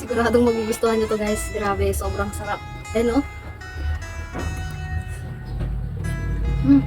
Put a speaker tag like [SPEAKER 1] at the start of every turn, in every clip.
[SPEAKER 1] Siguradong magugustuhan nyo to guys. Grabe, sobrang sarap. Ayan o. Mm.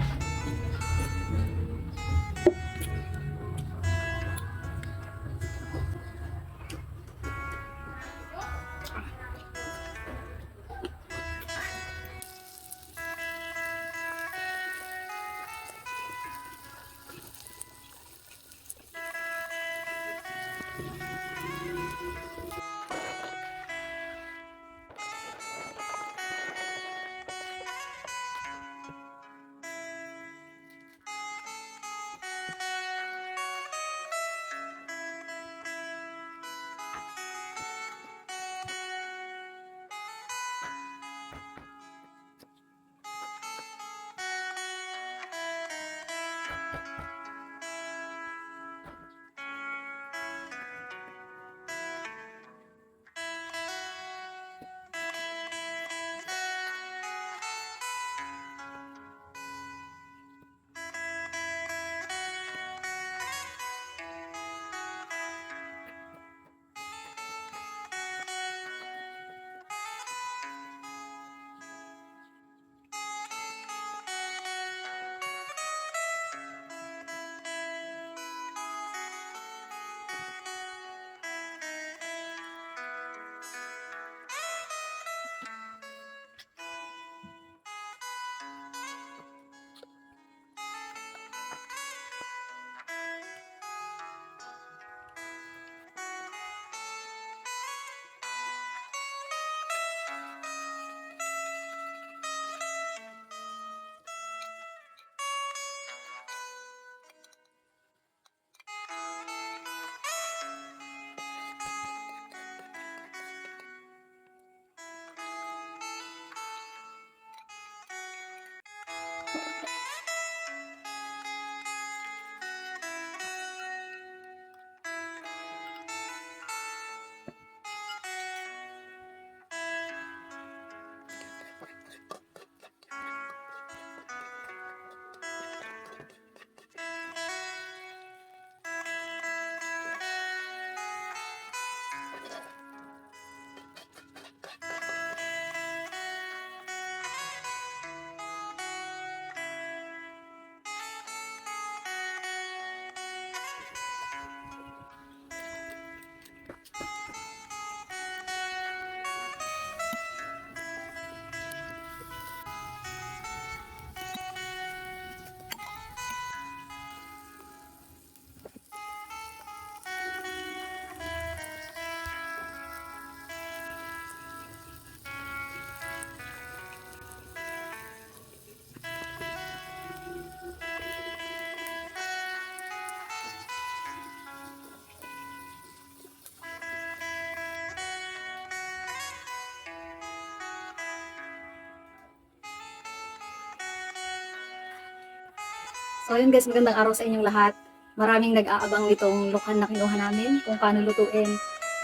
[SPEAKER 1] So ayun guys, magandang araw sa inyong lahat. Maraming nag-aabang nitong lukan na kinuha namin, kung paano lutuin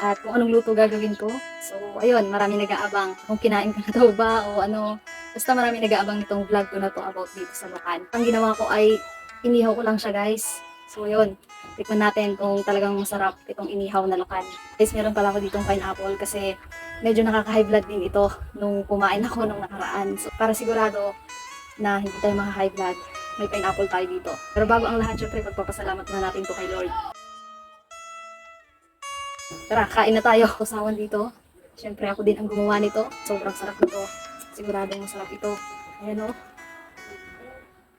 [SPEAKER 1] at kung anong luto gagawin ko. So ayun, maraming nag-aabang kung kinain ko na daw ba o ano. Basta maraming nag-aabang nitong vlog ko na to about dito sa lukan. Ang ginawa ko ay inihaw ko lang siya guys. So ayun, tikman natin kung talagang masarap itong inihaw na lukan. Guys, meron pala ako ditong pineapple kasi medyo nakaka-high blood din ito nung kumain ako nung nakaraan. So para sigurado na hindi tayo maka-high blood, may pineapple tayo dito. Pero bago ang lahat, syempre, pagpapasalamat na natin to kay Lord. Tara, kain na tayo. Kusawan dito. Syempre, ako din ang gumawa nito. Sobrang sarap nito. Siguradong masarap ito. Ayan o.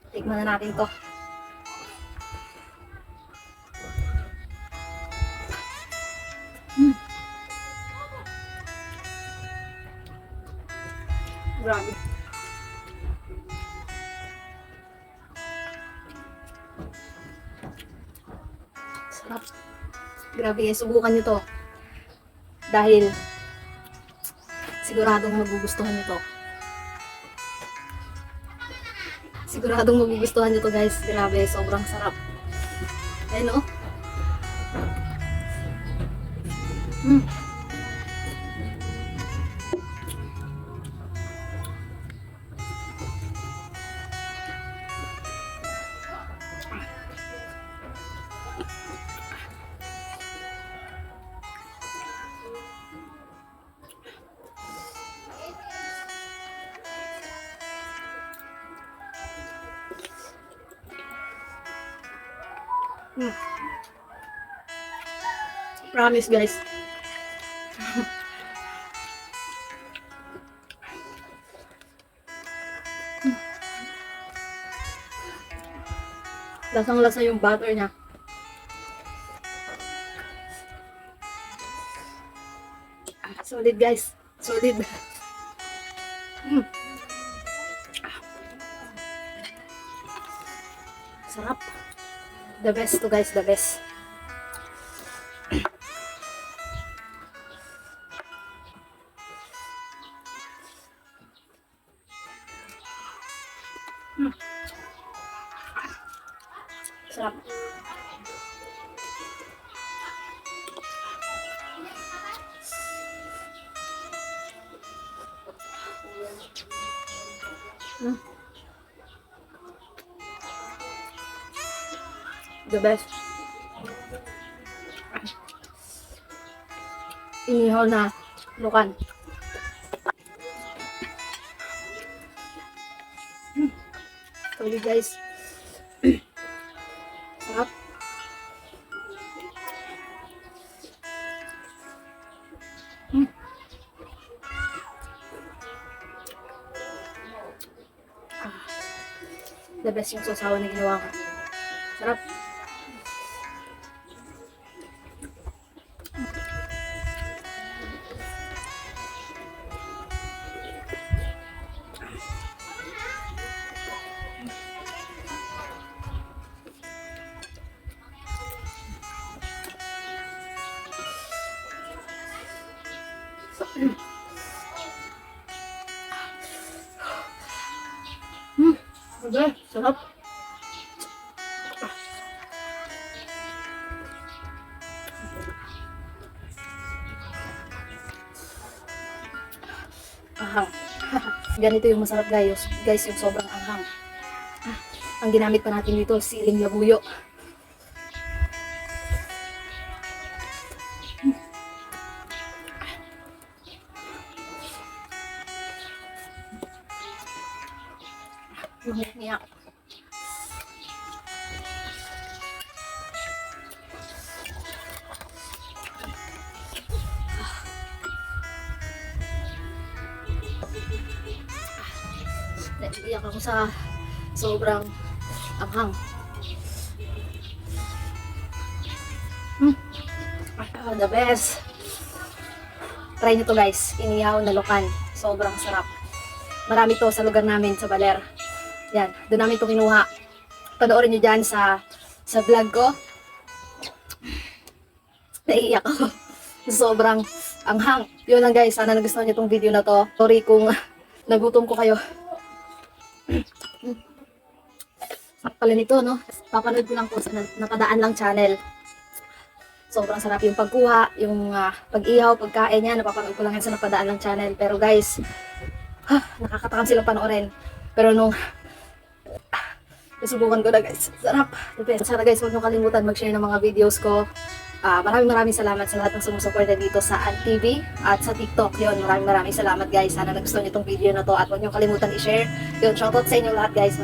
[SPEAKER 1] Tikman na natin to. Grabe. Sarap. Grabe, subukan nyo to. Dahil siguradong magugustuhan nyo to. Siguradong magugustuhan nyo to guys. Grabe, sobrang sarap. Ayan o.
[SPEAKER 2] Mm. Promise guys. Lasang-lasa yung butter niya. Solid guys. Solid. Mm. Sarap. The best to guys, the best. Mm. Sarap. Mm. The best. Inihaw na lukan. Solid guys. Sarap. Mm. The best yung sasawa na ginawa ko. Sarap. Okay, sarap. Ahang. Ganito yung masarap guys. Guys, yung sobrang anghang. Ang ginamit pa natin dito, siling labuyo. Niyak. Naiiyak ako sa sobrang anghang. The best. Try nyo to guys. Inihaw na lukan. Sobrang sarap. Marami to sa lugar namin sa Baler. Yan. Doon namin to kinuha. Panoorin nyo dyan sa vlog ko. Naiiyak ako. Sobrang anghang. Yun lang guys. Sana nagustuhan nyo tong video na to. Sorry kung nagutom ko kayo. Sarap pala nito, no? Papanood ko lang po sa Napadaan Lang channel. Sobrang sarap yung pagkuha, yung pag-ihaw, pagkain niya. Napapanood ko lang yan sa Napadaan Lang channel. Pero guys, nakakatakam silang panoorin. Pero nung nasubukan ko na guys, sarap. Sana guys, huwag nyo kalimutan mag-share ng mga videos ko. Maraming salamat sa lahat ng sumusuporta dito sa TV at sa TikTok. Yun, maraming salamat guys. Sana nagustuhan nyo itong video na to at huwag nyo kalimutan i-share. Yun, shoutout sa inyo lahat guys.